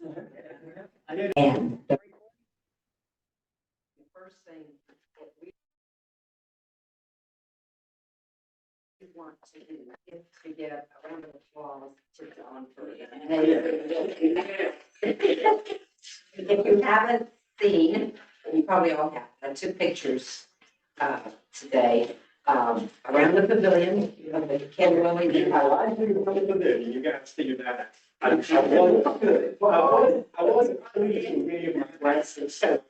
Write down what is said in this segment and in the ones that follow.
And the first thing that we want to do is to get a round of applause to Dawn for that. If you haven't seen, you probably all have, I took pictures today around the pavilion. The Ken Willie. I do remember the video, you guys figured that out. I wasn't good. Well, I wasn't pleased with any of my glasses, so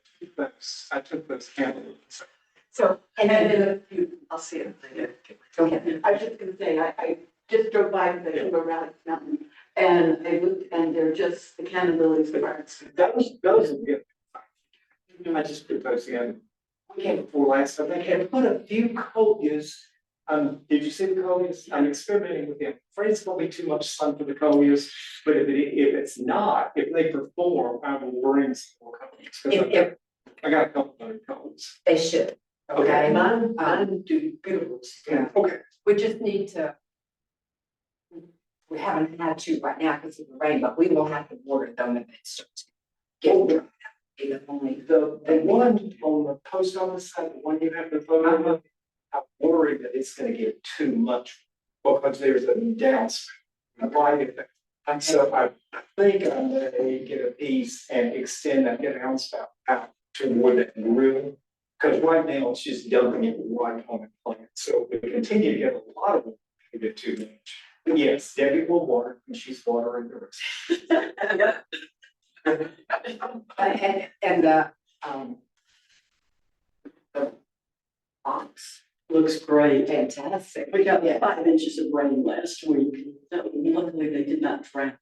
I took those cameras. So, and then I'll see it later. go ahead. I was just gonna say, I just drove by the Hilo Rally Mountain and I looked and they're just the Canterbury parks. Those are good. I just put those in. We came before last, I think, and put a few coleus. Did you see the coleus? I'm experimenting with them. Afraid it's gonna be too much sun for the coleus, but if it's not, if they perform, I will bring some more coleus. 'Cause If I got a couple other coleus. they should, Okay. okay? Mine do beautiful. Yeah. Okay. We just need to. We haven't had to right now because of the rain, but we will have to water them if it starts. Get dry. Even only The one on the post office side, the one you have the photo of, I'm worried that it's gonna get too much because there's a downspout. And so I think I'm gonna get a piece and extend that downspout out to more than real. Because right now it's just dumping it right on the plant. So if we continue to get a lot of it, we get too much. But yes, Debbie will water and she's watering the rest. and the box Looks great. fantastic. We got Yeah. 5 inches of rain last week. Luckily, they did not drown.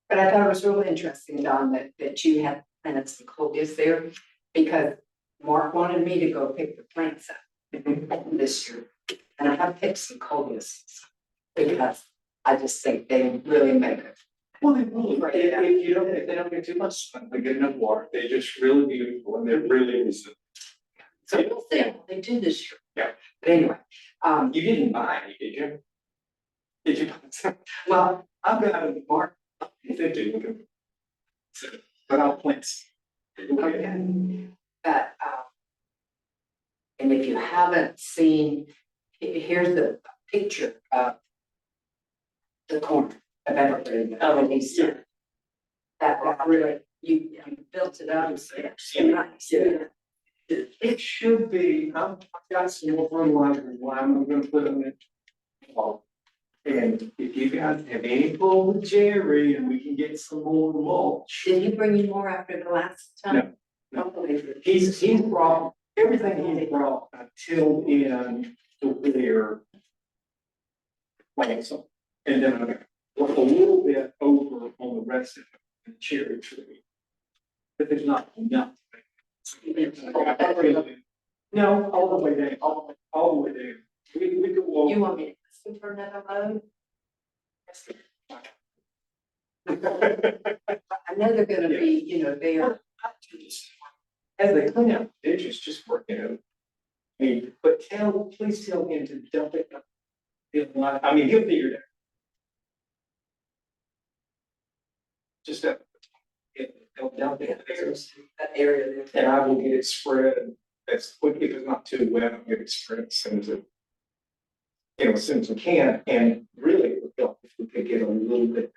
But I thought it was really interesting, Don, that you had planted some coleus there because Mark wanted me to go pick the plants up this year. And I have picked some coleus because I just think they really make it. Well, they will, if they don't get too much sun, they get enough water, they're just really beautiful and they're really easy. So we'll see what they do this year. Yeah. But anyway, You didn't buy any, did you? Did you? well, I've got a mark, if they do. So, but I'll plant. okay. But, and if you haven't seen, here's the picture of the corner of Evergreen. Yeah. That really, you built it up. So nice. Yeah. It should be, I've got some more fertilizer lime, I'm gonna put them in. And if you guys have any pull with Jerry and we can get some more mulch. Did he bring you more after the last time? No. Don't believe it. He's brought, everything he's brought until in to their plants. And then a little bit over on the rest of the cherry tree. But there's not enough. No, all the way down, all the way down. We go over. You want me to listen for another load? I know they're gonna be, there. As they clean out the ditches, just work it out. I mean, but please tell him to dump it. I mean, he'll figure it out. Just he'll dump it there, That area there. and I will get it spread as quickly, if it's not too wet, I'll get it spread as soon as it. As soon as we can, and really it would help if we could get a little bit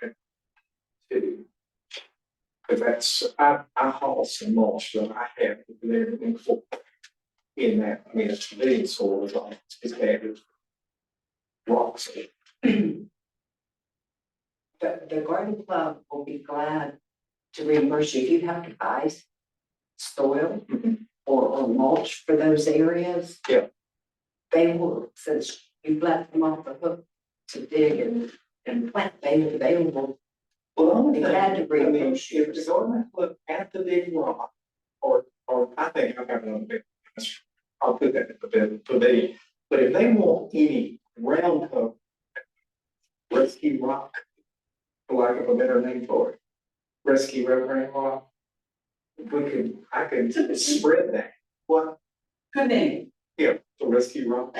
too. Cause that's, I haul some mulch that I have there before. In that, I mean, it's big soil, it's bad. Rocks. The garden club will be glad to reimburse you if you have to buy soil or mulch for those areas. Yeah. They will, since you've let them off the hook to dig and plant, they will. Well, They had to bring I mean, those if the government look at the big rock, or I think I've got another big, I'll put that in the bid for they, but if they want any round hook. Rescue rock, for lack of a better name for it, rescue reverend rock. I could spread that, what, Good name. yeah, the rescue rock.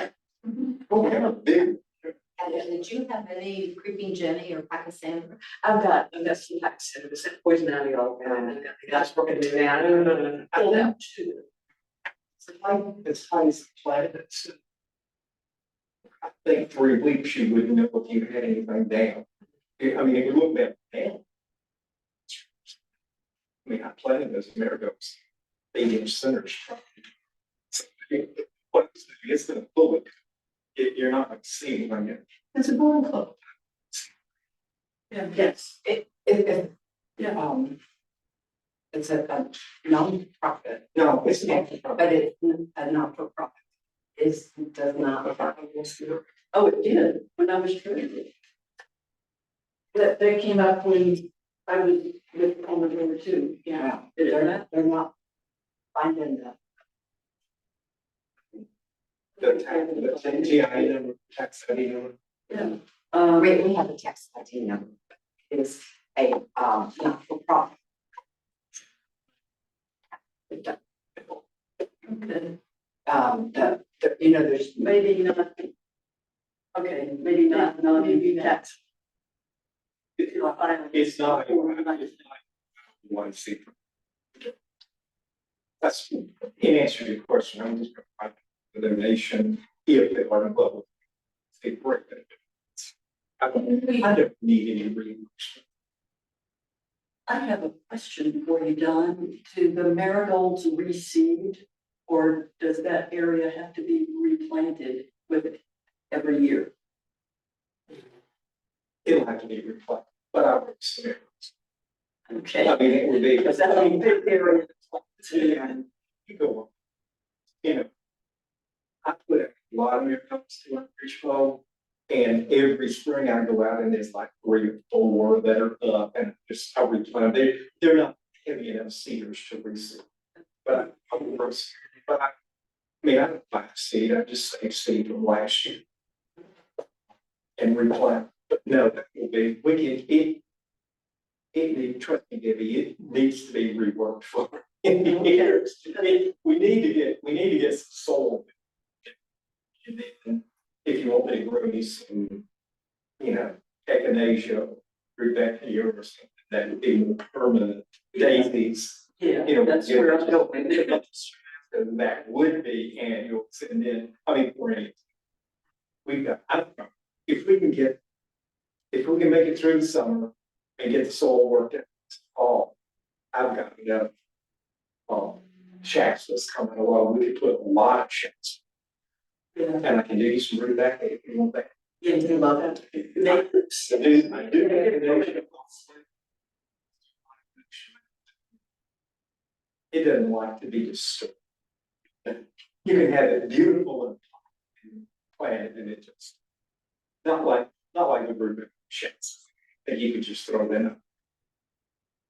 Oh, yeah, big, And did you have any creeping Jenny or Pakistan? I've got some tax, it was poison ivy all around, and the guys working it down. I them too. It's high as planets. I think 3 weeks you wouldn't know if you had anything down. I mean, if you look at down. I mean, I planted those marigolds, 8-inch centers. What it's gonna pull it, you're not gonna see anything yet. It's a ball club. Yeah, yes, Yeah. It's a non-profit, No, it's not. but it's a not-for-profit. Does not. oh, it did, when I was training. That they came up when I was with on the river too, yeah. They're not finding that. The GI number, tax ID number. Yeah. We have a tax ID number. It's a, not-for-profit. Okay, There's maybe not. Okay, maybe not, maybe tax. It's not. One see. That's in answer to your question, I'm just gonna find the donation if they are in public. They break that. I don't need any reimbursement. I have a question for you, Don. Do the marigolds reseed, or does that area have to be replanted with it every year? It'll have to be replaced, but I would say, Okay. I mean, it would be. Because that's a big area. Yeah, you go on. I put a lot of miracles to my fish bowl. And every spring I go out and there's like 3 or 4 that are up and just I replant. They're not heavy enough cedars to reseed. But I mean, I don't buy seed, I just save seed from last year. And replant, but no, that will be, it needs, trust me, Debbie, it needs to be reworked for years. We need to get some soil. And then, if you want me to grow you some, echinacea, rudbeckia or something, that would be more permanent daisies. Yeah, that's where I'm going. That would be annuals, and then, I mean, perennials. We've got, I don't know, if we can make it through the summer and get the soil worked out this fall, I've got enough. Shastas coming along, we could put a lot of shasta. Yeah, And I can do you some rudbeckia if you want that. yeah, you love it. Natives. I do echinacea. It doesn't like to be disturbed. You can have it beautiful and planted and it just, not like the rudbeckia sheds that you could just throw them up.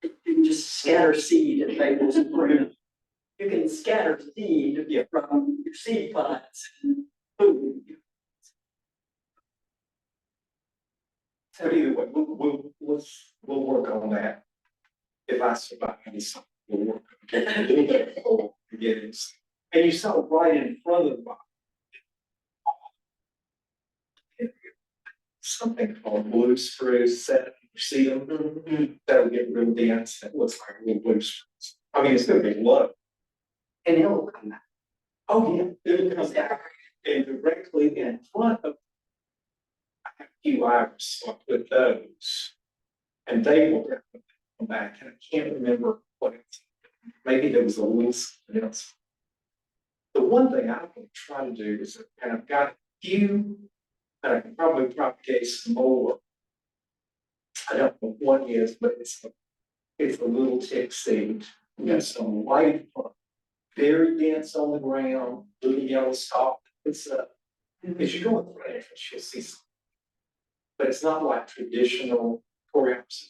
You can just scatter seed and they will spring. You can scatter seed from your seed pods. Boom. So either way, we'll work on that. If I survive this, we'll work on it. And you saw right in front of the box. Something called blue spruce set, you see them, that'll get real dense, it looks like little blue spruce. I mean, it's gonna be low. And it will come back. Oh, yeah, it'll come back and directly in front of. I have a few iris with those. And they will definitely come back, and I can't remember what it's, maybe there was a little something else. The one thing I'm gonna try to do is, and I've got a few, and I can probably propagate some more. I don't know what it is, but it's a little tick seed, some white, very dense on the ground, little yellow stalk. It's as you go with branch, you'll see some. But it's not like traditional coreopsis.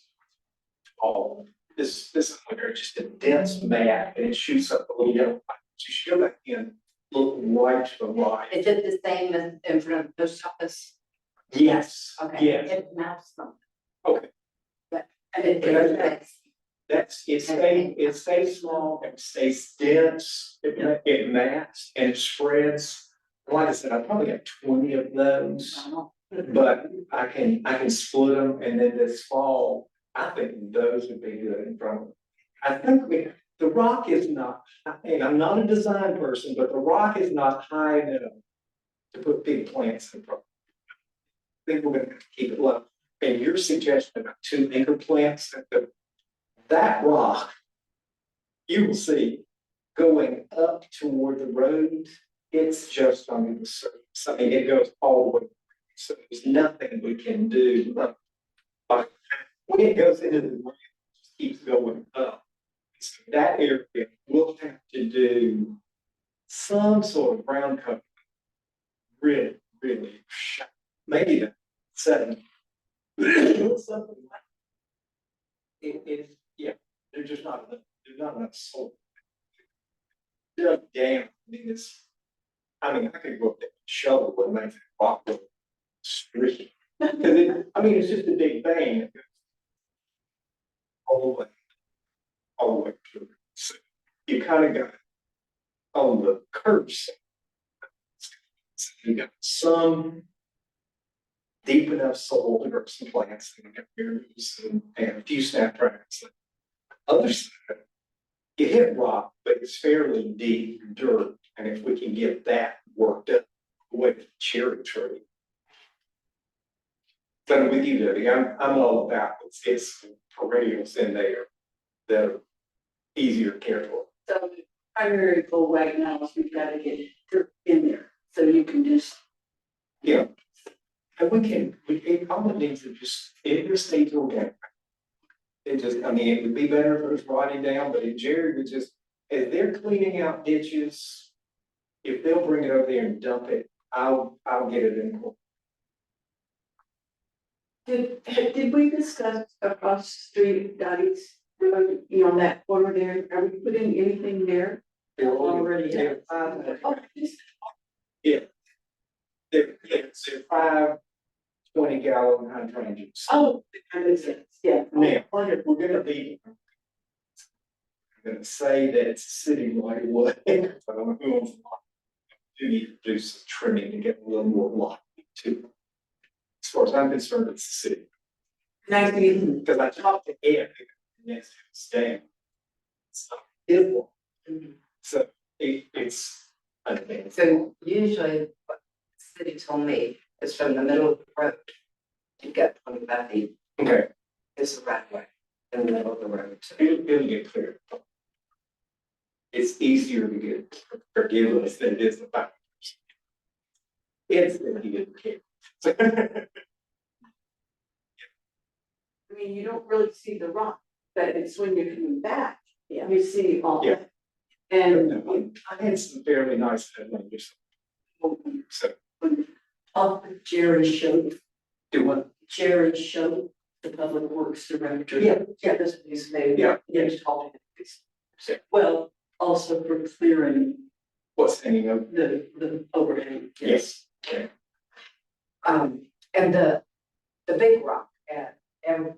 All this is like just a dense mat and it shoots up a little yellow. So you should go back in, look right to the right. Is it the same as in front of the post office? Yes, Okay. yes. It maps something. Okay. But It stays small, it stays dense, it mats and it spreads. Like I said, I probably got 20 of those. But I can split them and then this fall, I think those would be good in front of them. I think the rock is not, and I'm not a design person, but the rock is not high enough to put big plants in front. I think we're gonna have to keep it low. And your suggestion about 2 acre plants, that rock, you will see going up toward the road, it's just under the surface. I mean, it goes all the way. So there's nothing we can do. But when it goes into the ground, it just keeps going up. So that area, we'll have to do some sort of ground cover. Really, really, maybe the 7. Something like yeah, there's just not enough, there's not enough soil. Dug down, I mean, I could go up there and shovel and make it rock street. It's just a big bang. All the way through. So you kind of got on the curves. So you got some deep enough soil to grow some plants and berries and a few snapdragons. Other side, you hit rock, but it's fairly deep dirt. And if we can get that worked up with the cherry tree. But I'm with you, Debbie, I'm all about it's perennials in there that are easier to care for. So the primary goal right now is we've got to get dirt in there, so you can just. Yeah. And it probably needs to just, it just stays organic. It just, it would be better if it was rotting down, but if Jerry would just, if they're cleaning out ditches, if they'll bring it over there and dump it, I'll get it in. Did we discuss across the street, Dottie's, on that corner there, are we putting anything there? Already. Yeah. Oh, Yeah. They're 5 20-gallon hydrangeas. oh, that makes sense, yeah. Now, we're gonna say that it's city right away, but I'm going to need to do some trimming to get a little more light too. As far as I'm concerned, it's the city. Nice to meet you. Because I talked to Ed next to stand. So it will. So it's, I think, So usually what the city told me is from the middle of the road, you've got 25 feet, okay, is the right way in the middle of the road. it'll get clear. It's easier to get forgiveness than it is the fact. It's that he didn't care. I mean, you don't really see the rock, but it's when you're coming back, Yeah. you see all Yeah. that. And I had some fairly nice headliners. So, Jerry showed, do what? Jerry showed the public works director. Yeah. Yeah, this is made. Yeah. Yeah, just told him. Well, also for clearing What's hanging over? the overhang. Yes. Okay. And the big rock and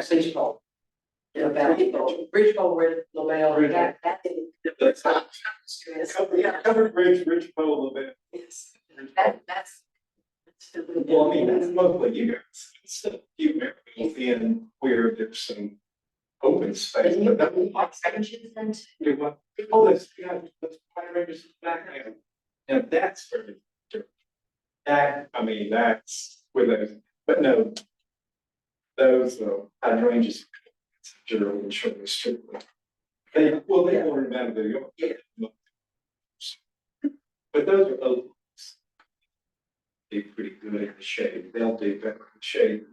Beach Bowl. Beach Bowl with LaBelle, that didn't. That's covered bridge, ridge pole a little bit. Yes. That's. Well, that's mostly you guys. It's a few areas in where there's some open space. And you But that- like sections and. do what? Oh, that's Pine Ranges back there. Now that's very different. That's where those, but no. Those hydrangeas, it's a general insurance strictly. They learn about it, yeah. But those are open. Be pretty good in the shade. They'll do better in the shade.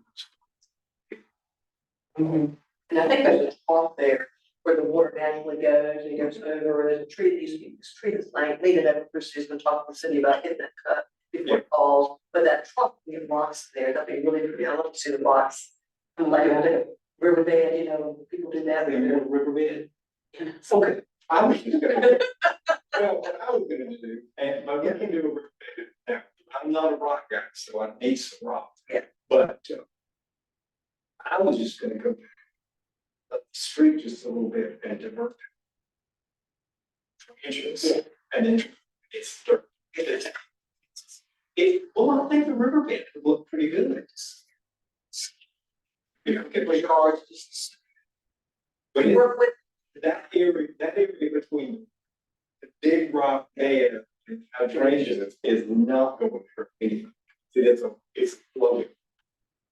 And I think there's a spot there where the water naturally goes and it goes over, there's a tree, this tree is like, leaning over, Christie's been talking to the city about hitting that cut before it falls, but that truck, the blocks there, that'd be really pretty, I love to see the blocks. Like, riverbed, people do that. Riverbed. Okay, I was just gonna, well, what I was gonna do, and we can do a riverbed. Now, I'm not a rock guy, so I need some rock. Yeah. But I was just gonna go up the street just a little bit and divert it. From entrance, and then it's dirt. Well, I think the riverbed would look pretty good. You know, get my cars just. But Work with, that area between the big rock bed and hydrangeas is not going to hurt anything. It's floating.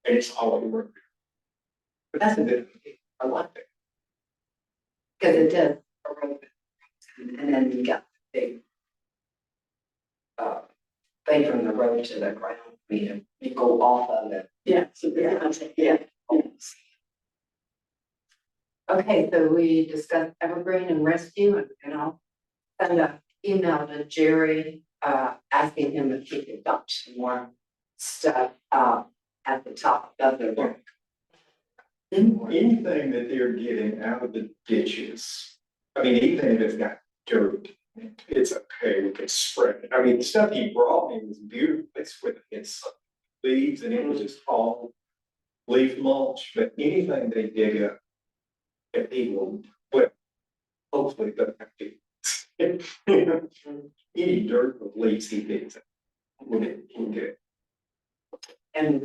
And it's all over. But that's a bit, I like that. because it does erode. And then you got the big thing from the road to the ground, you go off of it. Yeah, so yeah. Okay, so we discussed evergreen and rescue, and I'll send an email to Jerry, asking him if he could dump some more stuff, at the top of the road. Anything that they're getting out of the ditches, I mean, anything that's got dirt, it's okay, we can spread it. I mean, the stuff he brought me was beautiful, it's with its leaves and it was just all leaf mulch, but anything they dig up, if he will, well, hopefully doesn't have to. Any dirt with leaves he digs up, we'll get. And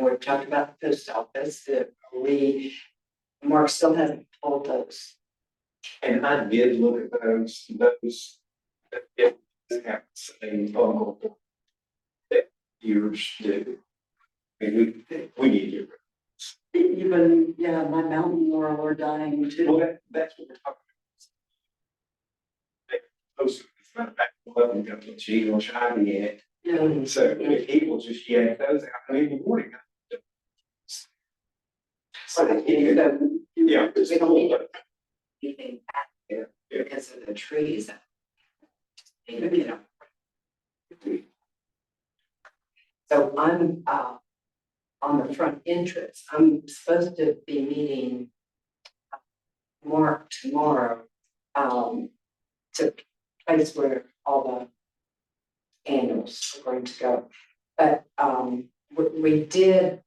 we talked about the post office, that Mark still hasn't pulled those. And I did look at those, it have the same fungal that yours do. I mean, we need to get rid Even, yeah, my mountain laurel are dying of. too. Well, that's what we're talking about. Post, it's not back, well, we've got the cheese on shiny in it, Yeah, so if people just yank those out, I mean, in the morning. So, yeah, We don't need anything back there because of the trees. You know. So I'm, on the front entrance, I'm supposed to be meeting Mark tomorrow, to place where all the annuals are going to go. But, we did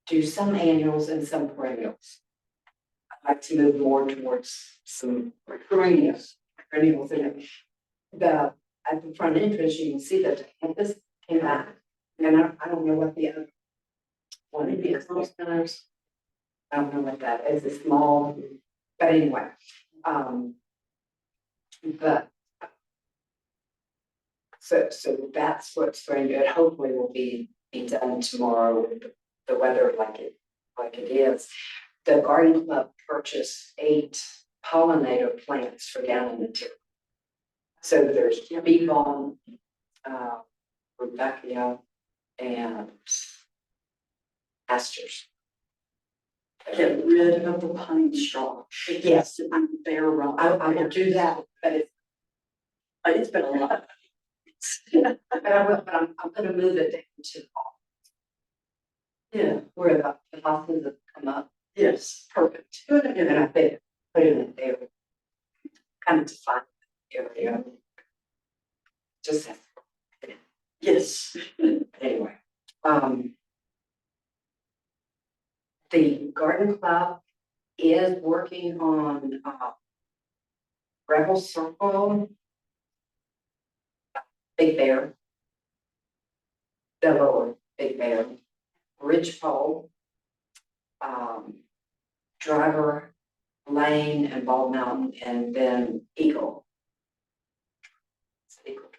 do some annuals and some perennials. I'd like to move more towards some perennials in it. At the front entrance, you can see that the campus came back, and I don't know what the other one is. I don't know what that is, it's small, but anyway, but so that's what's going to, hopefully will be done tomorrow with the weather like it is. The garden club purchased 8 pollinator plants for down in the tip. So there's bee balm, Rebecca, and asters. get rid of the pine straw. It Yes. has to be bare rock. I will do that, but It's been a lot. but I'm gonna move it down to Yeah, where the houses have come up. yes. Perfect. And then I think put it in there. Kind of define the area. Just Yes. anyway, the garden club is working on, Rebel Circle, Big Bear, the lower Big Bear, Ridgepole, Driver Lane and Bald Mountain, and then Eagle. Eagle.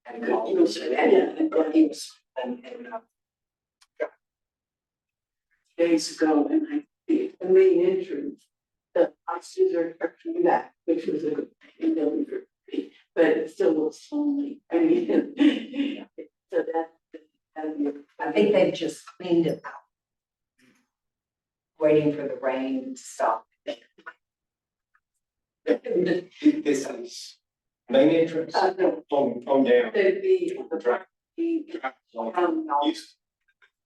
And Bald- Eagles, yeah. Eagles, and, days ago, and I see the main entrance, the houses are coming back, which was a good thing, but it still looks lonely. I mean, so that. I think they've just cleaned it out. Waiting for the rain to stop. This is main entrance No, on down. there'd be The drive. no.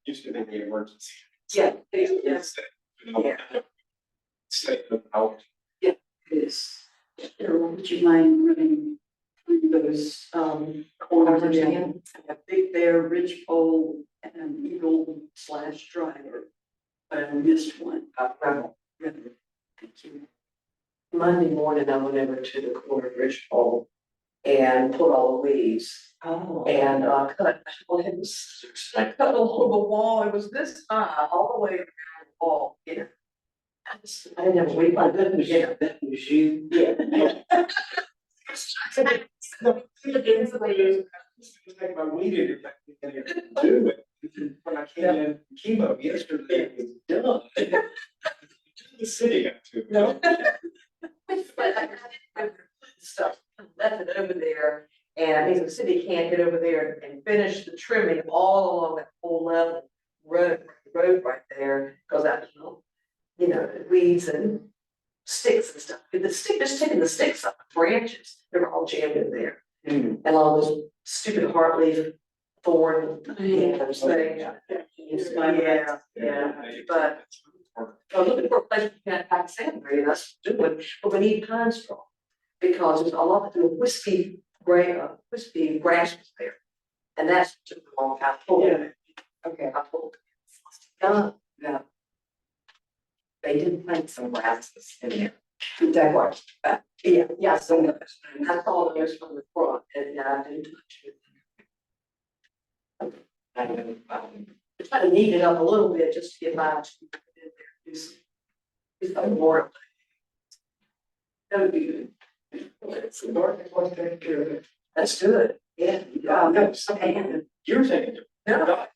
Used to be the emergency. Yeah, yeah, State of out. this. Would you mind running through those, corners again? Big Bear, Ridgepole, and Eagle/Driver. But I missed one. Rebel. Thank you. Monday morning, I went over to the corner of Ridgepole and pulled all the weeds. Oh. And cut, well, it was, I cut along the wall, it was this high, all the way around the wall, you know. I didn't have a weed, but that was, yeah, that was you. Yeah. Take my weed in it, I can't do it. When I came in chemo yesterday, it was done. The city got to. No. But I did stuff, left it over there, and I think the city can't get over there and finish the trimming all along that whole level road right there, because that, you know, weeds and sticks and stuff. The stick, just taking the sticks up, branches, they were all jammed in there. Hmm. And all those stupid heartleaf thorn, Yeah. those things. Yeah, but Or- I'm looking for a place we can pack sand, and that's what we're doing, but we need pine straw. Because there's a lot of wispy grass was there. And that's took a long time to pull. Yeah. Okay, I pulled. Yeah. They did plant some grasses in there. That was, Yeah, so I saw those from the front and I didn't touch it. I know, I tried to neaten it up a little bit just to get by. Do some more. That would be good. It's the dark, it's what take care of it. That's good, yeah. No, something, you're taking it. No.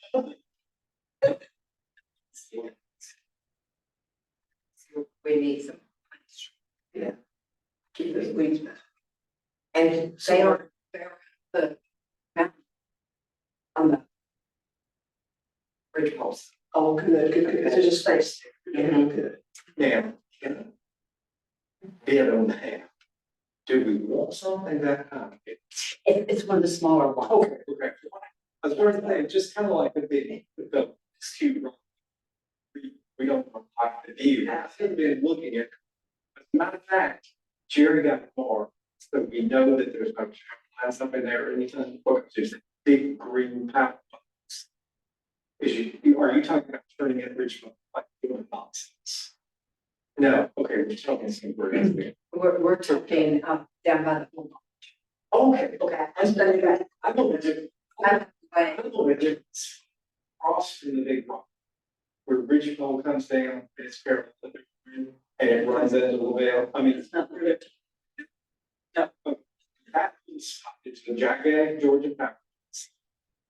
we need some. Keep those weeds back. And they are, they're the mountain on the bridge poles. Oh, good, there's a space there. Mhm. Good. Now, bid on that. Do we want something that high? It's one of the smaller ones. Okay, okay. I was going to say, just kind of like with the cute. We don't want to like the view. I've been looking at. As a matter of fact, Jerry got more, so we know that there's no plants up in there or anything, but there's a big green power box. Are you talking about turning it Richmond like doing boxes? No, okay, we're talking some green. We're talking, down by the pool. Okay, Okay. I know the difference. I know the difference. Cross from the big rock. Where Ridge Pole comes down, and it's parallel to the green, and it runs into the vale, I mean, it's not really. Yeah, but that is, it's the gigantic Georgia power.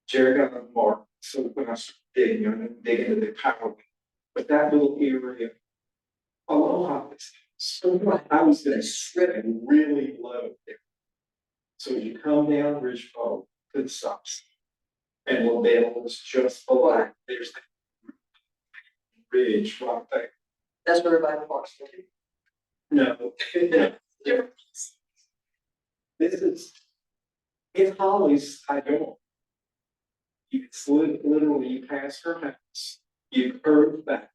Jerry got a mark, so when I started digging, you know, dig into the power. But that little area. Aloha, I was gonna strip it really low there. So you come down Ridge Pole to the stops. And LaBelle was just below, there's that ridge right there. That's where everybody parks. No. This is, it's Holly's, I don't. It's literally, you pass her house, you curve back.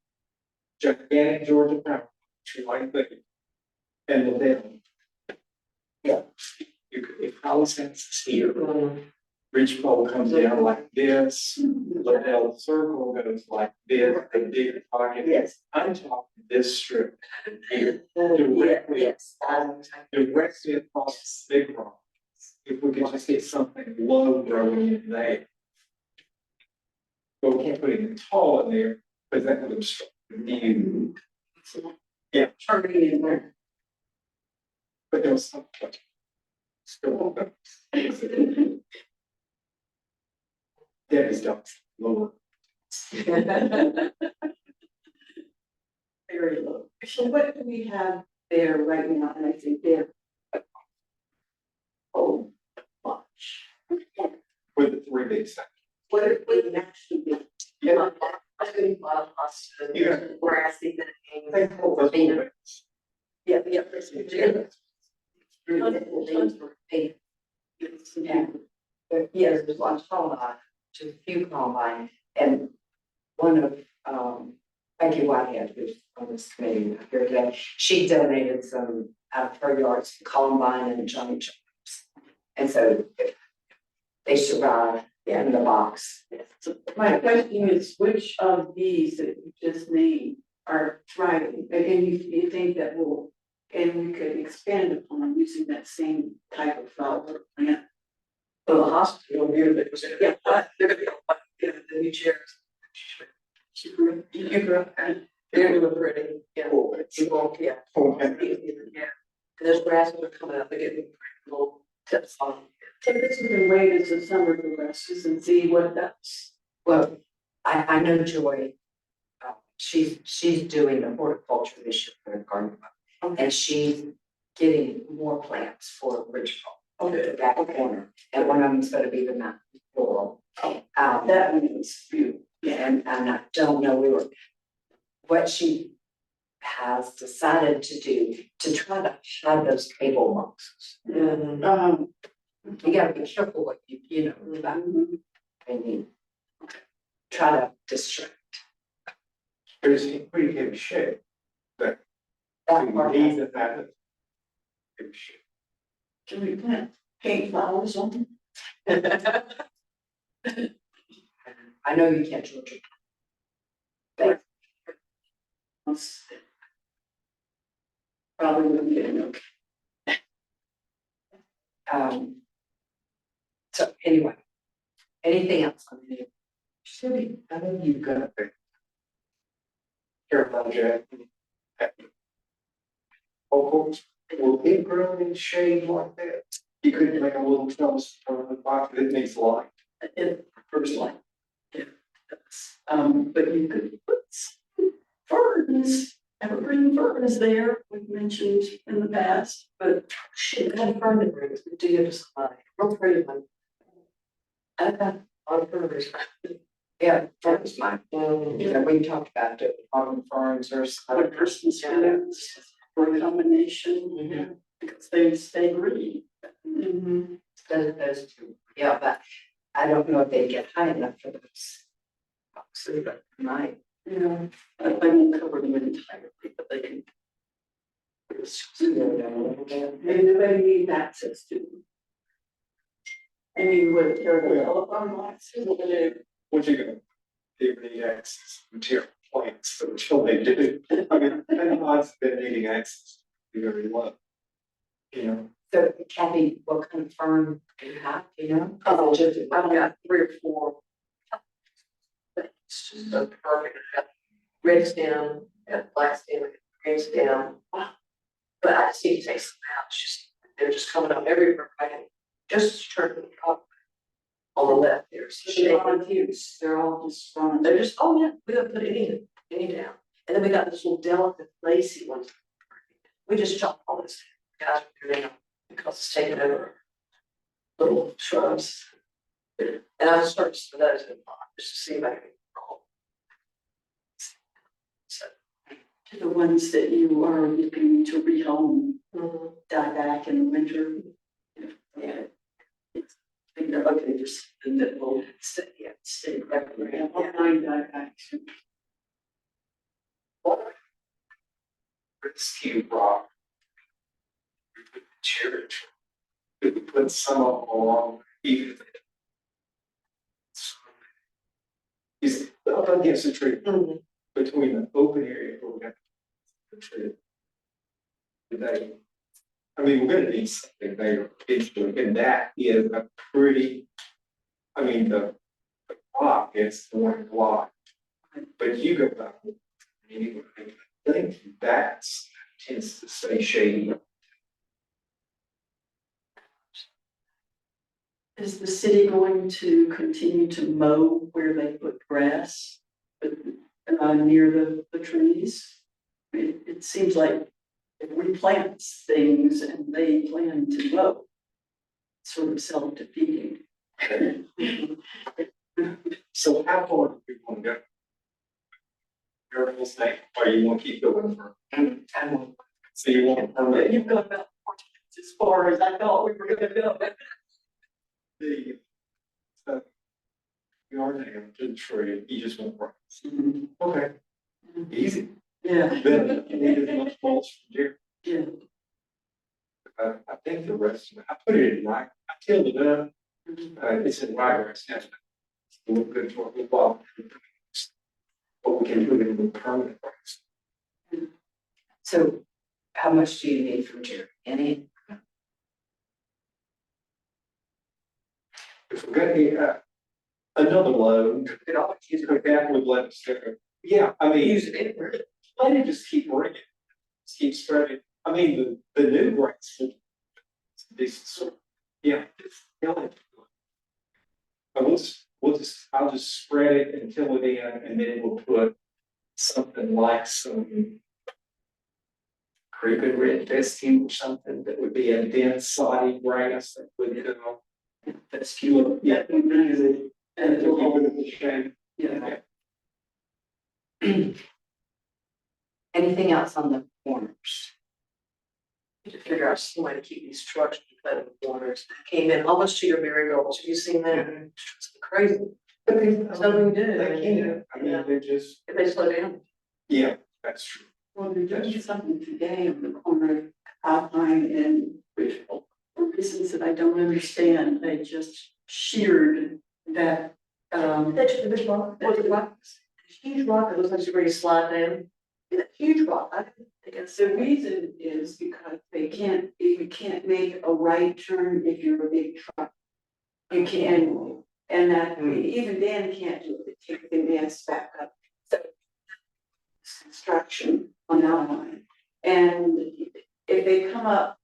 Gigantic Georgia power, tree like that. And LaBelle. Yeah, you could, if Holly's house is here, Ridge Pole comes down like this, LaBelle Circle goes like this, they dig a pocket. Yes. I'm talking this strip here, directly, Yes. directly across the big rock. If we could just get something low growing in there. But we can't put anything tall in there, but that would obstruct the view. Yeah, Turning in there. but there was something. Still. Debbie's done lower. Very low. So what do we have there right now? And I think they're. Oh, much. With the three big sections. What it would actually be. Yeah. I couldn't buy a house, Yeah. grassy They thing. pull those little bits. Yeah, yeah. Yes, there's one Columbine, to a few Columbine, and one of, Becky Whitehead, who's on this committee here today, she donated some out of her yards to Columbine and Johnny Jones. And so they survived in the box. So my question is, which of these that you just named are thriving? And you think that will And we could expand upon using that same type of flower plant. Well, the hospital, here, that was, yeah, but they're gonna be, yeah, the new chairs. You grew up, and they're doing pretty, yeah. Oh, it's- You won't, yeah. oh, Yeah, and those grasses are coming up, they're getting little tips on. Take this and wait as the summer progresses and see what that's. Well, I know Joy, she's doing the horticulture this year for the garden club. And she's getting more plants for Ridgeville, on the back corner, and one of them's gonna be the mountain laurel. That one is beautiful. And I don't know, what she has decided to do to try to hide those table boxes. You gotta be careful what you know, about, I mean, try to distract. But it's in pretty heavy shape. That We part. need to have it. Heavy shape. Can we plant paint flowers on them? I know you can't, Georgia. Probably wouldn't get enough. So anyway, anything else on the? Should I know you got it. Carolina Jack. Oh, will it grow in shade like that? You couldn't make a little trellis for the box, it needs light. It first light. Yeah. But you could put some ferns, evergreen ferns there, we've mentioned in the past, but Shit, kind of fern and roots, do you just like, real pretty one. I got a lot of furs. Yeah, that was mine. Yeah, we talked about it, autumn ferns or the something. Christmas ferns for a combination, because they stay green. Those two, yeah, but I don't know if they get high enough for those. Boxes, but might. Yeah, they won't cover them entirely, but they can. Maybe they need access to them. I mean, with their telephone boxes, what they What you gonna, people need access to material plants, so until they do, I mean, I've been needing access to very well. You know, So Kathy, what kind of fern do you have, do you know? Oh, Just- I've got 3 or 4. It's just a perfect, red stem, got black stem, green stem. But I just need to take some out, it's just, they're just coming up everywhere, right? Just turn the top on the left there. So They're volunteers, they're all just volunteers. they're just, oh yeah, we don't put any down. And then we got this little delicate lacy ones. We just chopped all this, guys, down because it's taking over little shrubs. And I start to those in pot, just to see if I can. So. To the ones that you are looking to rehome, die back in the winter. Yeah. It's, I think they're okay, just something that will stay everywhere. All nine die backs. rescue rock. We put the church, we put some of them along, even if it. Is up against the tree, between the open area where we have the tree. Today, I mean, we're gonna need something there, and that is a pretty, I mean, the rock is one block. But you go back, anyway, I think that's tends to stay shady. Is the city going to continue to mow where they put grass, near the trees? It seems like if we plant things and they plan to mow, it's sort of self-defeating. So how far do you want to go? Your whole thing, or you want to keep going for? So you want. You've got about 4 times as far as I thought we were gonna go. The. So. You are down to the tree, you just want rights. Okay. Easy. Yeah, Then you need as much mulch from here. yeah. I think the rest of it, I put it in right, I tilled it up, it's in ryegrass, that's. Look good for a little while. But we can put it in permanent rice. So How much do you need from Jerry? Any? If we're gonna, another loan, it always keeps going back with let us go. Yeah, I mean. Use it anywhere. Let it just keep ringing, just keep spreading. I mean, the new grants. This sort, yeah, it's killing. But I'll just spread it until it in, and then we'll put something like some creeping red fescue or something that would be a dense soddy grass that would, fescue, yeah. And it'll go with the shade. Yeah. Anything else on the corners? To figure out some way to keep these trucks out of the corners. Came in almost to your marigolds. Have you seen that? It's crazy. Something to do. They can, I mean, they just, If they slow down. yeah, that's true. Well, they're doing something today on the corner of Alpine and Bridgeville. For reasons that I don't understand, they just sheared that, That's the big rock. What's the rock? Huge rock. It looks like it's ready to slide down. Yeah, huge rock. I think it's the reason is because you can't make a right turn if you're a big truck. You can, and that, even Dan can't do it, take the mass back up. So it's construction on Alpine. And if they come up,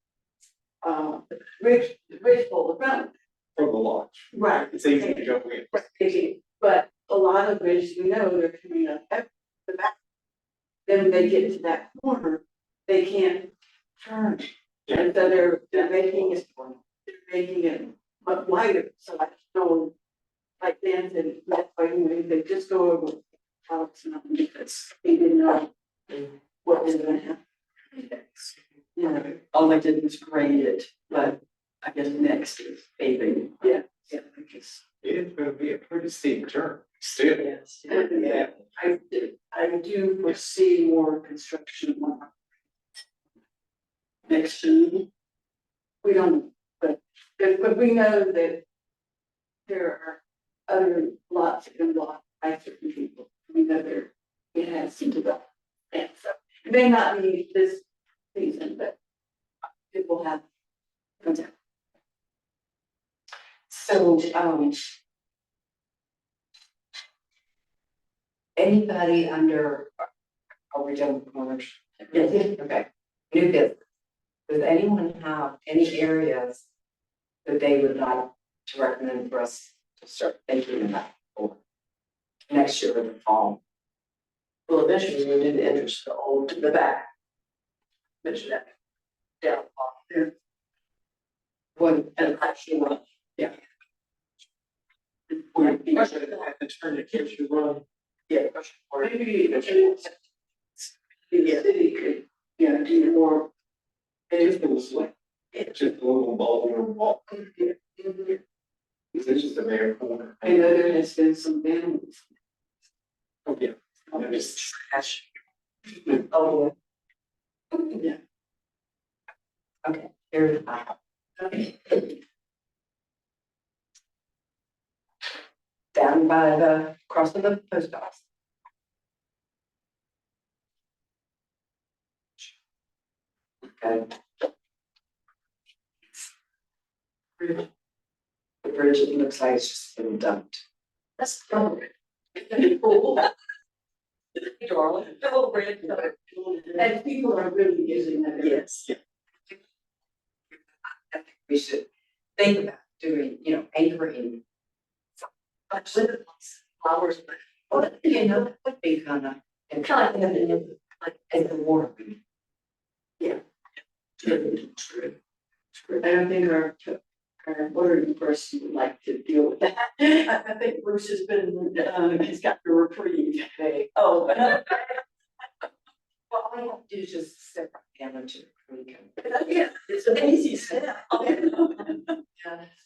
Ridgeville, around, From the launch. right. It's easy to go in. Right, but a lot of bridges, we know they're coming up at the back. Then when they get to that corner, they can't turn. And so they're making it much wider, so I don't, like Dan said, that's why they just go over Alex and I, because they didn't know what was gonna happen. Yeah, all I did was grade it, but I guess next is paving. Yeah. Yeah, I guess. It's gonna be a pretty steep turn, still. Yes. Yeah, I do foresee more construction on next year. We don't, but we know that there are other lots and lots by certain people. We know it has to develop. And so it may not be this season, but it will happen. So, anybody under, are we done with corners? Yes. Okay, new business. Does anyone have any areas that they would like to recommend for us to start thinking about for next year in the fall? Well, eventually we need the entrance to old to the back. Mention that. Down off there. One, And actually, well, yeah. Well, you should have had to turn it if you run. Yeah. Maybe the city could, do more. Just a little, just a little boulder walk. It's just a bare corner. I know there has been some families. Oh, yeah. I'm just Trash. oh, Yeah. okay, here's down by the, across from the post office. Okay. The bridge, it looks like it's just been dumped. That's probably. Darling. The little red. And people are really using that. Yes. I think we should think about doing, anchoring. Flowers. Well, that would be kind of, and kind of, like, in the water. True. I don't think our ordering person would like to deal with that. I think Bruce has been, he's got the reprieve. Oh. Well, all you have to do is just step right down into the creek. Yeah, it's an easy step.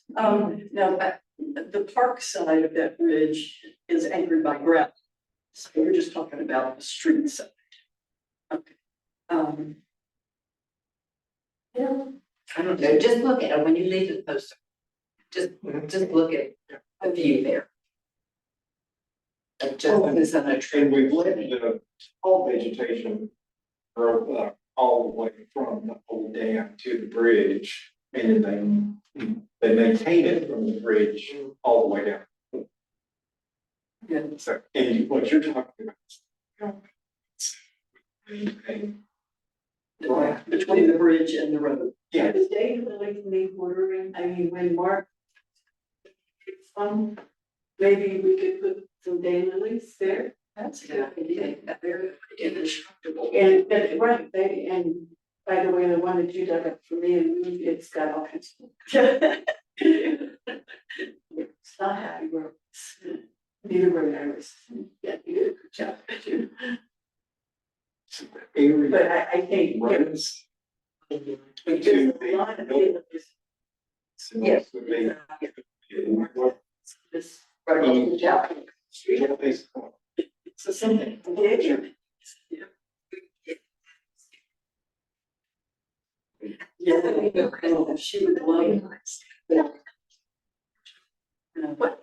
No, but the park side of that bridge is anchored by gravel. So we're just talking about the street side. Okay. Yeah. I don't know, just look at it when you leave the post. Just look at the view there. Like just this on a tree. And we've let the tall vegetation grow up all the way from the old dam to the bridge. And they maintain it from the bridge all the way down. Yeah. So, and what you're talking about. Maintain. Right. Between the bridge and the road. Yeah, Is Dave really me wondering, I mean, when Mark. It's fun, maybe we could put some daylilies there. That's a good idea. Very indestructible. And, but, right, they, and by the way, the one that you dug up for me, and it's got all kinds of. It's not happy where it's, neither were nervous, yeah, you did a good job, too. area But I think. runs. There's a lot of daylilies, Yes. Would be. this, Right on the top. Yeah, basically. So something. Yeah, oh, she would love it. But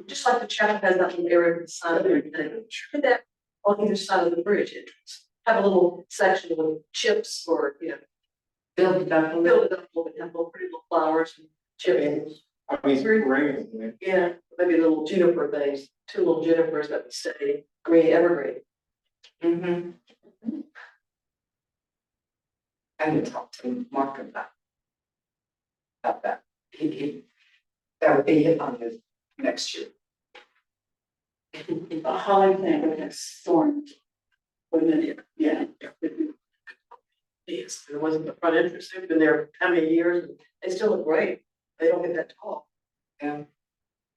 just like the chapel has that little area on the side of everything, should that on either side of the bridge entrance, have a little section with chips or, Build it up a little. build it up a little bit, have little pretty little flowers and chips. I mean, it's great. Yeah, maybe little juniper things, two little junipers that would stay green, evergreen. Mm-hmm. I would talk to Mark about that. That would be on his next year. a holly thing with a storm. Wouldn't it? Yeah. Yes, there wasn't the front entrance, they've been there how many years, and they still look great, they don't get that tall. Yeah.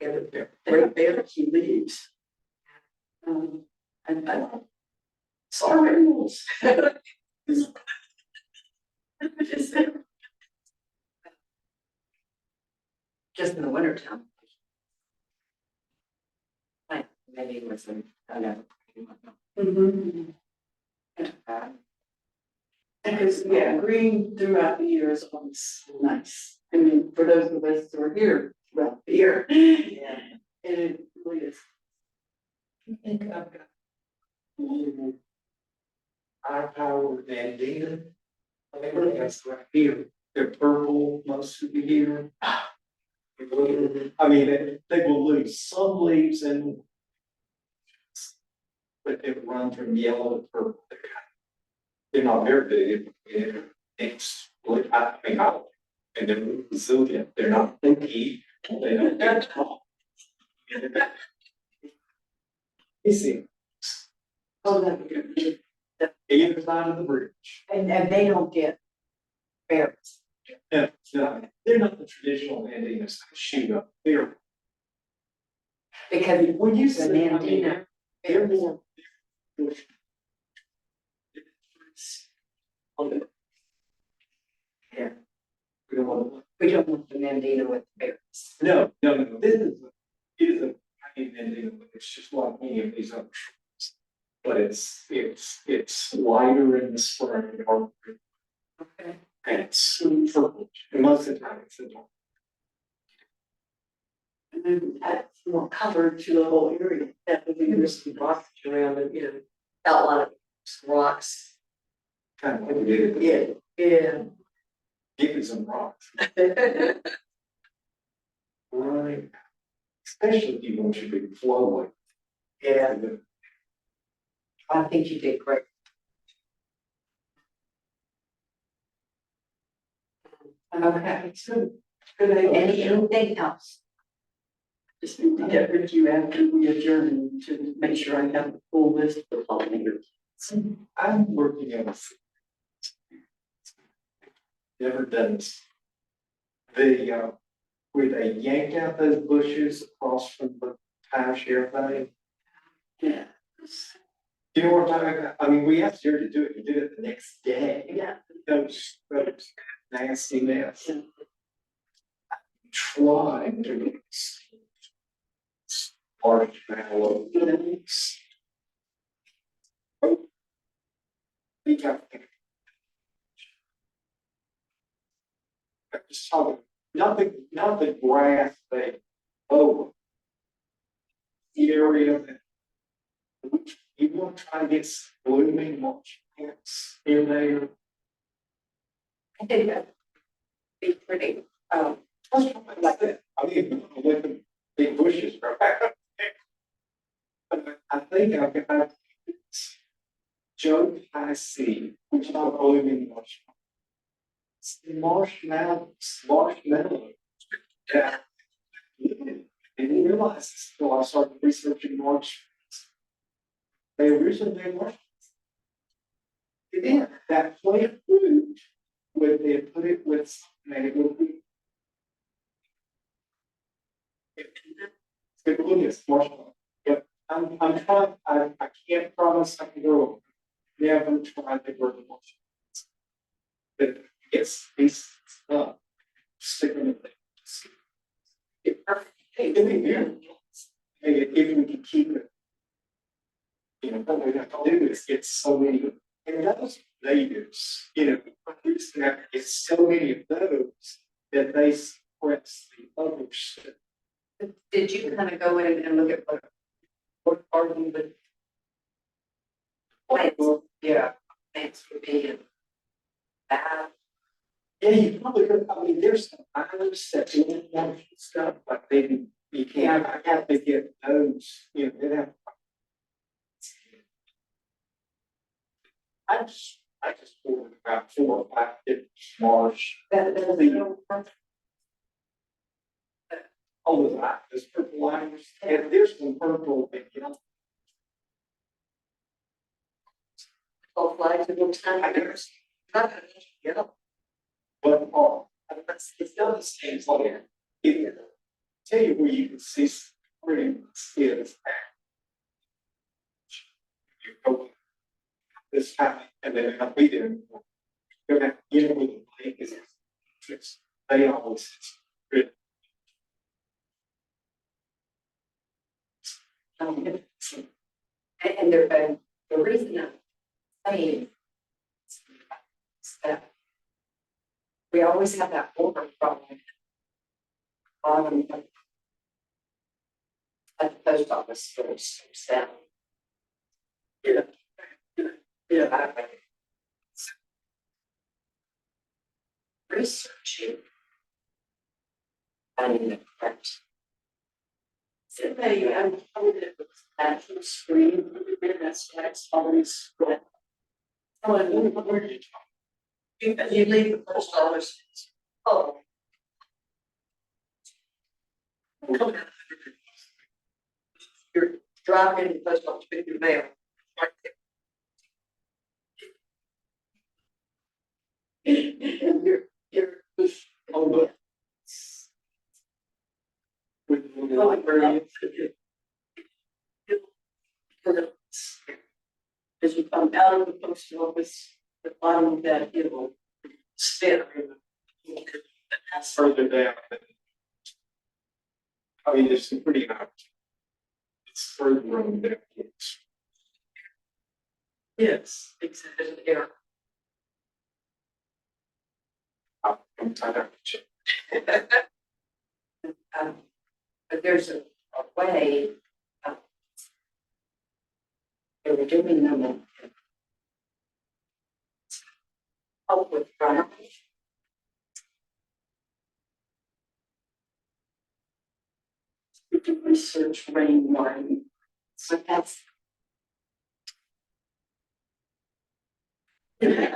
Yeah, but they're great beartree leaves. And I love. Sorry. rules. Just in the winter time. Like, maybe it was I never. Mhm. Because, yeah, green throughout the year is always nice. I mean, for those of us who are here throughout the year. Yeah. And it really is. I think I've got. High powered bandana. I mean, that's right here, they're purple most of the year. I mean, they will lose some leaves and. But it runs from yellow to purple. They're not very big, it's, I mean, and they're resilient, they're not pinky, they don't get tall. You see, Oh, that. either side of the bridge. And they don't get berries. Yeah, they're not the traditional Andinas that shoot up, they're, Because when you the say, I mean, Nandina, they're more. Yeah. We don't want we don't want the Nandina with berries. no, this is a kind of Andina, but it's just like any of these other shrubs. But it's lighter in the spring or, Okay. and it's purple, and most of the time it's in. And then that's more covered to the whole area. That would be There's some rocks around it, outline of some rocks. Kind of like we did, Yeah. give it some rocks, right? Especially if you want your big flowing. Yeah. I think you did great. Okay. So, good idea. Anything else? Just need to get with you after we adjourn to make sure I have a full list of pollinators. I'm working on a. Never done this. Where they yank out those bushes across from the timeshare thing. Yeah. You know what I'm talking about? I mean, we asked her to do it, you do it the next day. Yeah. Those nasty mess. Trying to. Marshmallow. Think I can. I'm just talking, not the grass thing, oh. The area that. You want to try to get some blooming mulch plants in there, I think that'd be pretty, Like that. I mean, with the big bushes, right? But I think I've got Joe I see, which is not only in marshmallows, marshmallows. Yeah. I didn't realize this until I started researching marshmallows. They originally were. It is that plant food, when they put it with something, it will be. It's good, it's marshmallow. Yep, I'm trying, I can't promise I can go. Never tried to grow the marshmallows. But it's, sticking with it. It perfect, hey, give me here. Hey, if we can keep it. You know, what we have to do is get so many, and those natives, you know, it's that it's so many of those that they suppress the others. did you kind of go in and look at what are you would plants, Yeah, plants would be in that? yeah, you probably could, I mean, there's some items that you don't want to stuff, but maybe you can't, I have to get those, you know, they have. I just ordered about 4 or 5 different marsh. All of that, there's purple liners, and there's some purple and yellow. Both flags at one time. I never seen, not that yellow. But, it's still the same, it's like, it, tell you where you can see some pretty is. You go this time, and then I'll be there. You're gonna, you know, where the lake is, they always, good. And the reason I'm saying is that we always have that over problem. Bottom of at the post office stores, down. Yeah. Yeah. Researching. Finding the correct. Somebody, I'm told it was actual screen, and that's always good. Oh, and where did you leave the post office? Oh. You're driving in the post office with your mail. Right there. And you're Oh, look. With the library. As you come out of the post office, the bottom of that hill, stand. Further down. I mean, there's some pretty high. It's further on down. Yes, exactly. There. I'm tired. But there's a way. They were doing them in help with runoff. Research rain wine. So that's. Okay.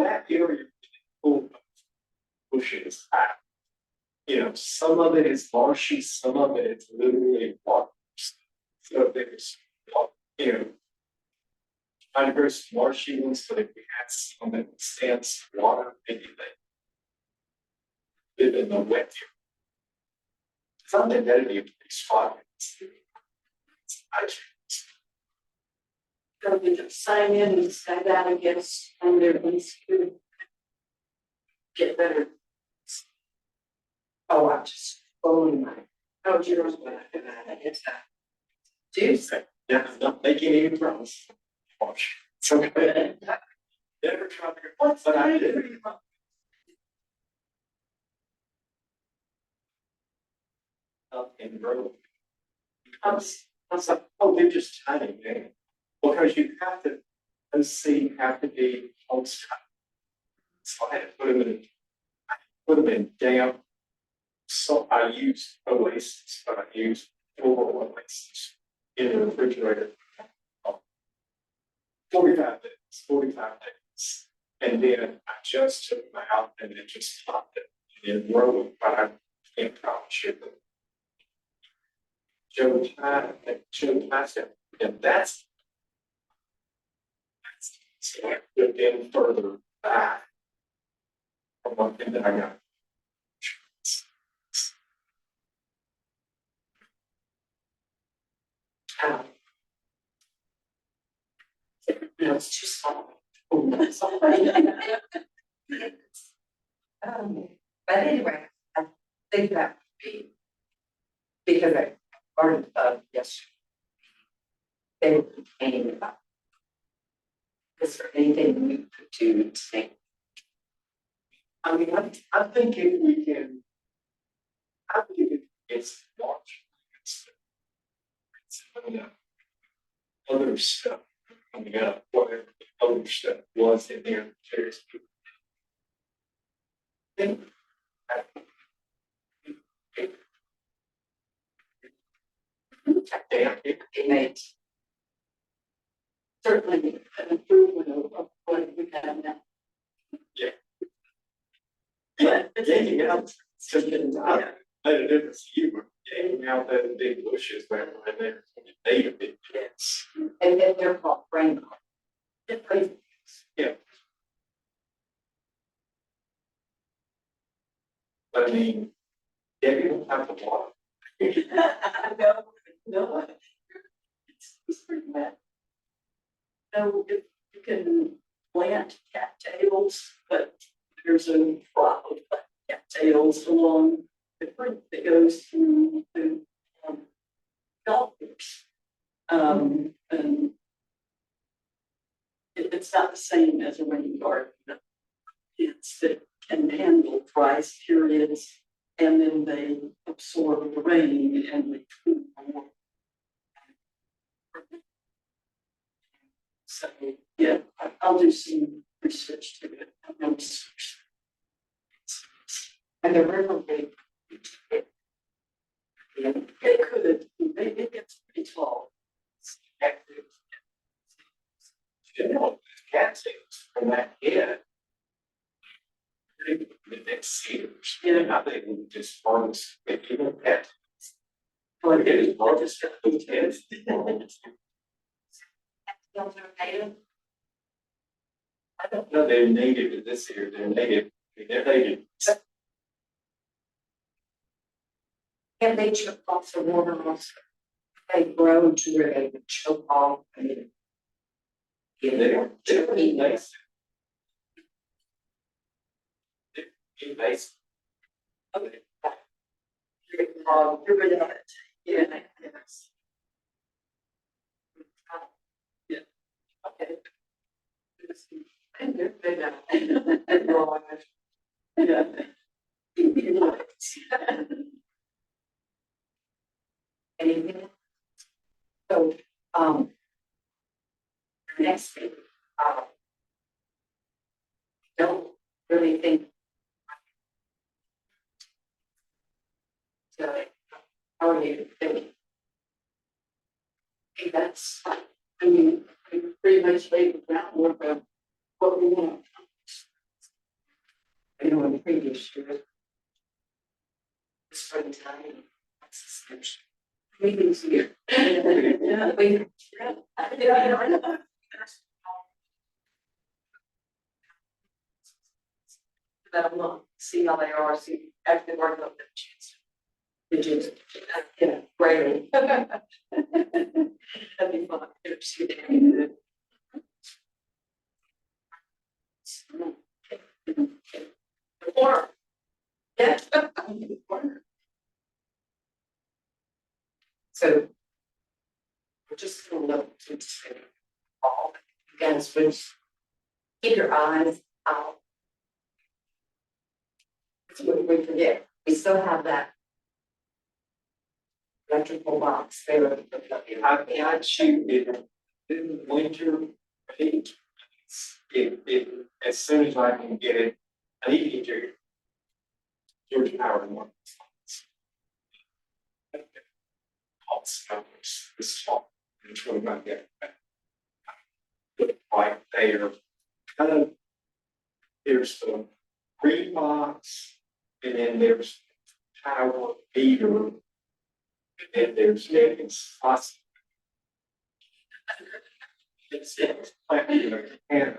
That area, full of bushes. You know, some of it is marshy, some of it is literally water. So there's, you know, diverse marshy ones, so if we had some that stands water, maybe they live in the wet. Something that would be a pretty spot. So we just sign in and say that against under these two. Get better. Oh, I'm just following my. Oh, yours. Tuesday, yeah, not making any promise. Watch. So good. Never tried to. What's But I that? did. Up in the road. I was like, oh, they're just tiny, man. Because you have to, those seed have to be holstered. So I had to put them in damp. So I use Oasis, but I use full Oasis in the refrigerator. 45 days. And then I just took them out and then just popped it and then rolled it, but I can't promise you that. Joe said, and that's so I put in further back from one thing that I got. Um, it's too small. But anyway, I think that would be, because I learned yesterday. They were complaining about. Is there anything we could do to make? I mean, I think if we can, I think if it's March, it's other stuff coming up, whatever the other stuff was in there, there's. Think. Damn, It made Certainly an improvement of what we have now. Yeah. Yeah. Getting out, I made a difference, you were getting out that big bushes where they're native plants. and then they're called rain. Yeah. But I mean, yeah, people have the water. No. It's pretty bad. No, if you can plant cattails, but there's a crop of cattails along the creek that goes through the golf course. And it's not the same as a rain garden. It's that can handle dry periods and then they absorb the rain and they drink more. So, yeah, I'll do some research to it. And the river big. It could, it gets pretty tall. You know, cat things from that head. The next years, I think we just farms, if you don't have. Well, it is more just those heads. I don't know, they're native to this area, they're native, they're native. And they choke off the water also. They grow to where they would choke off. I mean. They're really nice. They're nice. Okay. You're rid of it. Yeah, yes. Yeah. Okay. And you're good now. Yeah. Anything? So, next thing, don't really think. So, how are you thinking? Okay, that's, I mean, we pretty much laid the groundwork of what we want. You know, in the previous year. Springtime. Meetings here. Yeah, we. That will see how they are, see, actually work up the chance. Did you? Yeah, great. That'd be fun. See them. Or, yeah. So. We're just gonna look to say, all, again, switch. Keep your eyes out. So what we forget, we still have that. Electrical box there. I shoot in winter, I hate as soon as I can get it, I need to get Georgia Power one. Also, this fall, which one about that? Like they are kind of, there's the green box, and then there's tower feeder, and then there's it's awesome. It's like, you know, and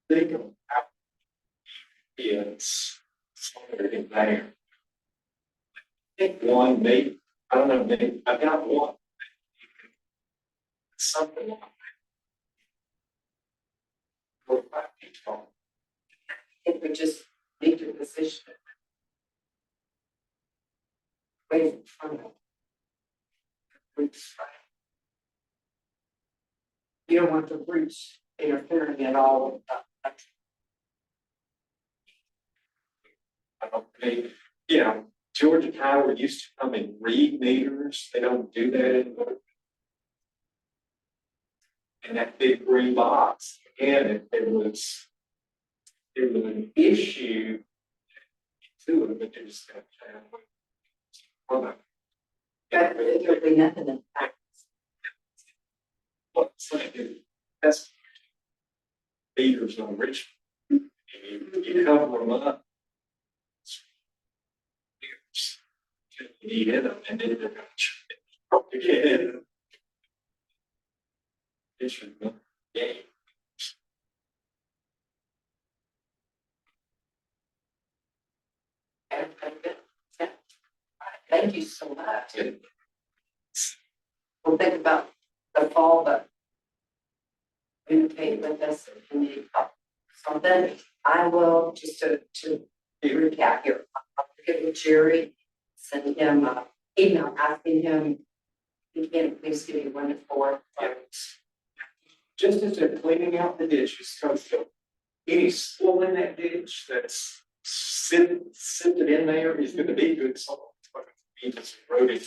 think of how it's somewhere in there. I think one, maybe, I don't know, maybe, I've got one. Something like that. 45 feet tall. I think we just need to position it. Right in front of. Roots. You don't want the roots interfering at all with the. I don't think, you know, Georgia Power used to come and read meters, they don't do that anymore. And that big green box, again, if there was an issue to it, but there's that. Got literally nothing in fact. What's like, that's meters on Richmond. You cover them up. You need it, and then they're gonna get it. It should be, yeah. Thank you so much. We'll think about the fall, but communicate with us if you need help. So then I will, just to recap here, I'll get with Jerry, send him an email asking him, he can please give me 1 to 4. Just as they're cleaning out the ditches, because any spoil in that ditch that's sifted in there is gonna be good soil. It's just eroded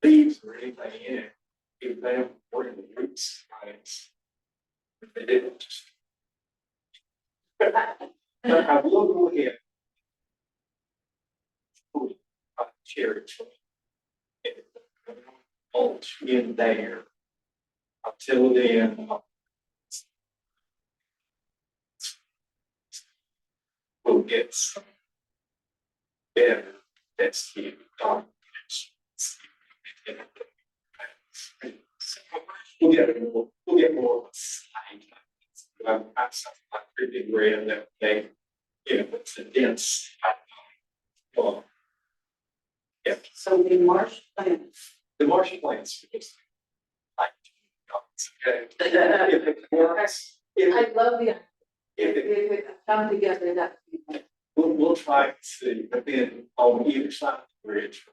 leaves or anything in it. If they don't work the roots, right? If they didn't, just. But I will go ahead. Cherry tree. Mulch in there. Until then. We'll get some better that's here. We'll get more of a slide. I'm something like pretty rare that they, you know, it's a dense. Well, yeah, So the marsh plants. the marsh plants. Like, okay. If it works, I love the, if it if it come together, that. we'll try to see, but then on either side of the bridge.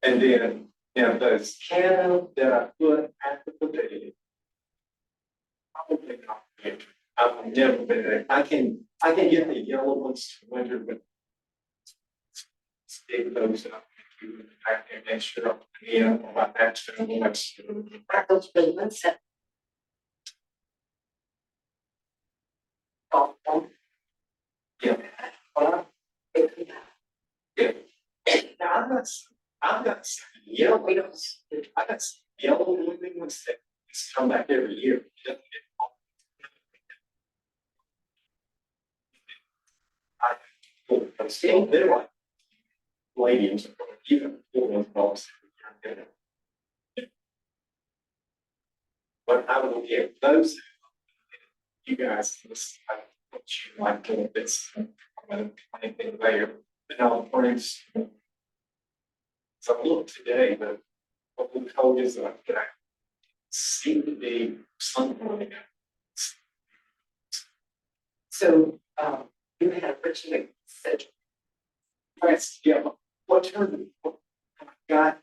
And then, you know, those cannon that I put at the pavilion. Probably not. I've never been there. I can get the yellow ones to winter, but. Stick those up. Back there next year, you know, about that. Those buildings that. Yeah. Well, Yeah. Now, I've got some yellow, I got some yellow living ones that just come back every year. I'm still, they're like ladies, even ones dogs. But I will give those, you guys, this, I what you like, this, anything there, but now, for instance. So I looked today, but what we told is that I seem to be something. So, you had originally said, Yes, yeah, what turn, what I got.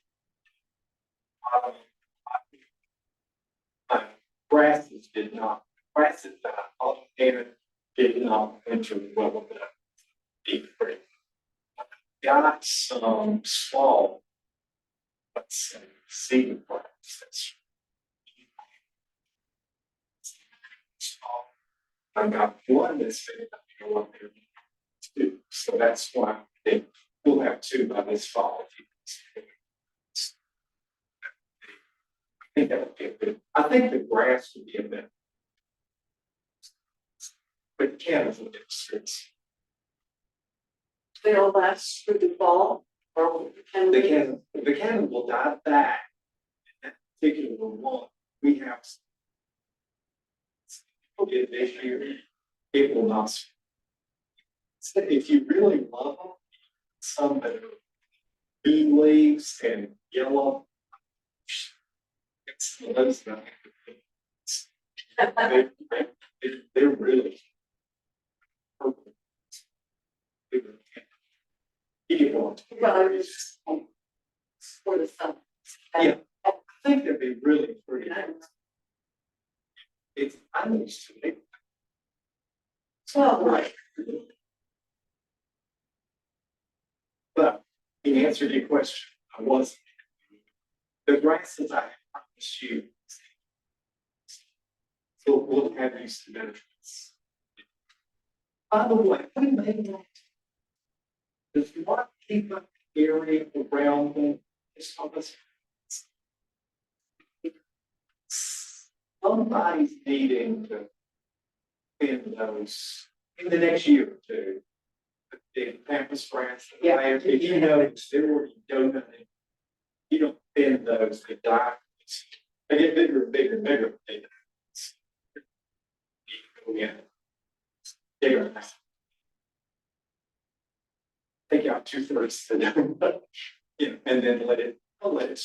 My grasses did not, grasses that I cultivated did not enter well with that deep break. Got some small let's say, seed plants. That's I got one that's been, up there, two, so that's why I think we'll have two by this fall. I think that would be a good, I think the grass would be a bit. But cannabis will get streets. They'll last through the fall or can The cannon will die back. In that particular one, we have. This year, it will not. So if you really love them, some that are green leaves and yellow. It's those that. They're really. Purple. You want. well, it's for the sun. Yeah. I think they'd be really pretty. It's, I'm used to it. Well, right. But in answer to your question, I was. The grasses I promise you. So we'll have these benefits. By the way, we made that. Does you want to keep up the area around them? It's almost. Somebody's needing to. In those, in the next year or two. The campus grants. Yeah. If you notice, they're already donating. You don't bend those, they die. They get bigger and bigger and bigger. They yeah. Bigger. Take out 2/3 to them, yeah, and then I'll let it.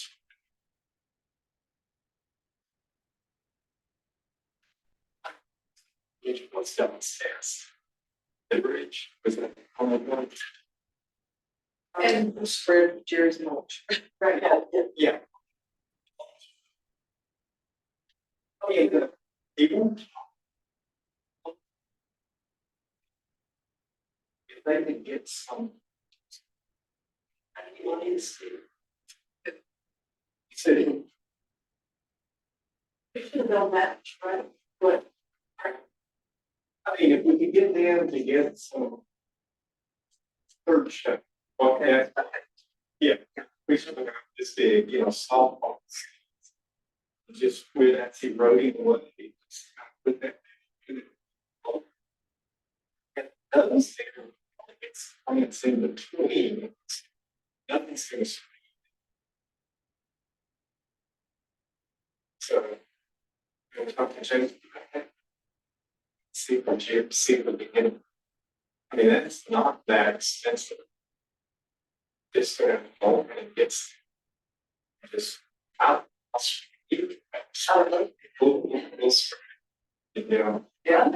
What's downstairs? The bridge, was it on the one? And spread Jerry's mulch. Right, yeah, yeah. Yeah. Oh, yeah, the people. If they can get some. Money to see. City. We should have done that, right? But I mean, if we could get them to get some. Third step, okay, yeah, we should have got this big, softball. Just where that's eroding away. With that. And those there, it's in between. Nothing's gonna. So. We'll talk to James. See what you see the beginning. I mean, that's not that expensive. Just sort of open and gets. Just out. We'll spread it, Yeah.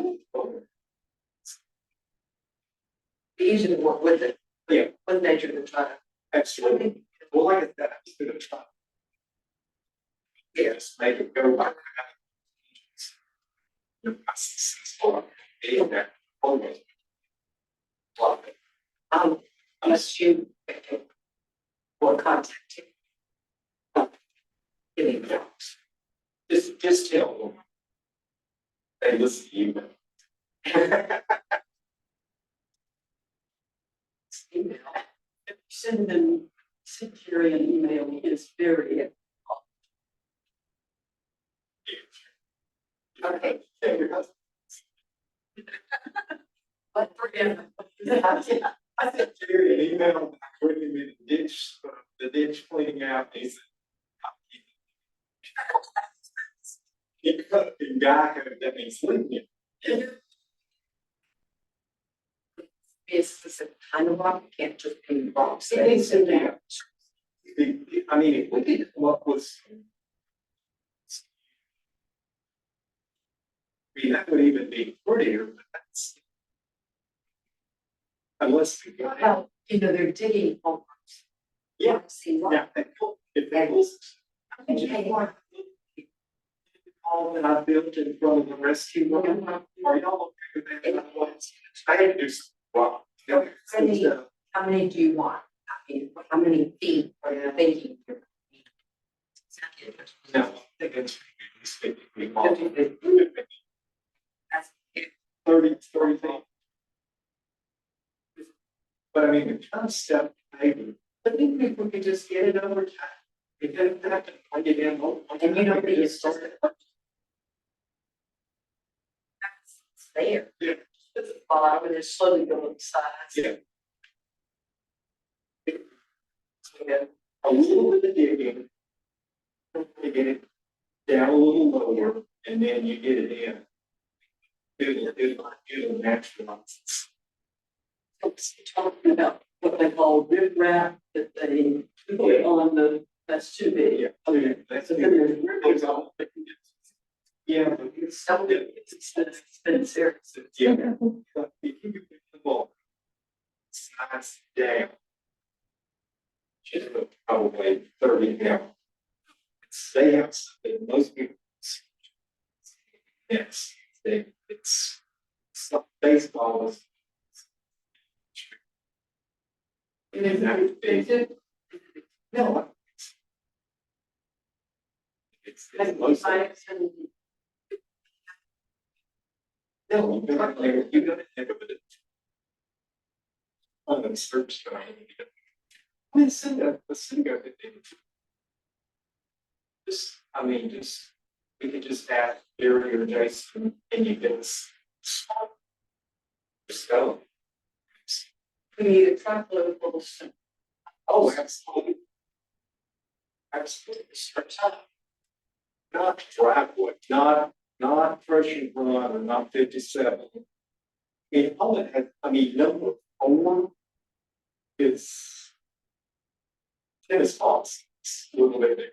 Easy to work with it. Yeah. With nature to try to. Absolutely. Well, like I said, I'm just gonna try. Yes, make it go back. The successful being that always. Love it. Unless you will contact you. Getting jobs. Just tell them. Hey, listen, you. Email. Send Jerry an email, he is very. Okay. Yeah, your husband. But for him. I sent Jerry an email, when he made the ditch cleaning out, he said. He cut the guy that he's leaving. Be a specific kind of rock, it can't just be rocks. It needs to be. I mean, if we could come up with. I mean, that would even be prettier, but that's. Unless the guy. Well, they're digging holes. Yeah. See what? Yeah, if that was. Okay. All that I built in front of the rescue room, are y'all okay with that? I had to do some, wow. How many do you want? I mean, how many feet are you thinking? No, I think it's 50 feet. 50 feet. 30 feet. But I mean, the concept, maybe, I think if we could just get it over time. It doesn't have to plug it in. And you don't think it's just it's there. Yeah. At the bottom and it's slowly going sides. Yeah. Yeah, a little bit of digging. You get it down a little lower, and then you get it in. It'll naturalize. Talking about what they call rip wrap that they put on the, that's too big. Yeah. That's a good. Yeah, but it's So it's expensive. yeah. If you could put the ball size down. Just probably 30 down. Stay outside, most people. Yes, it's not baseball is. Is that expensive? No. It's mostly. No, you gotta think of it. On the search. I mean, the single. Just, I mean, we could just add Barry or Jason and you get this. Just go. We need a truckload full of stuff. Oh, absolutely. Absolutely. Not driveway, not Russian Run or not 57. In all it has, I mean, number 4 is tennis balls. It's a little bit bigger.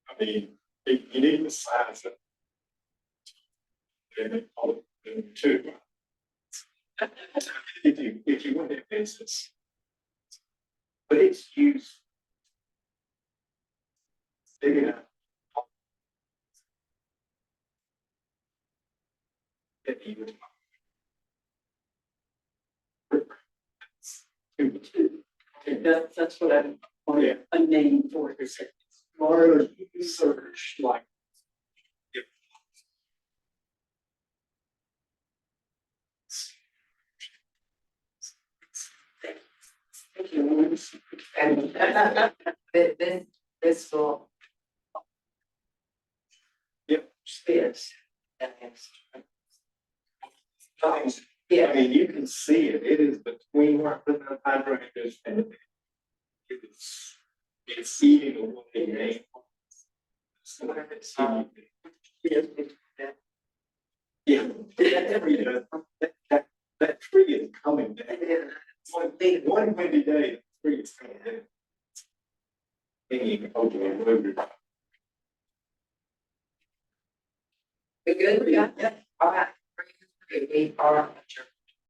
I mean, you need the size of. And they call it 2. If you want it business. But it's used. Big enough. That you would. That's what I want Yeah. a name for it. It's large search like. Thank you. And this will. Yep. Yes. I mean, you can see it, it is between where the hydrangeas and it's eating away. Yeah, that tree is coming down. One windy day, the tree is coming down. Hanging over the road. We good? Yeah. All right. We are adjourned.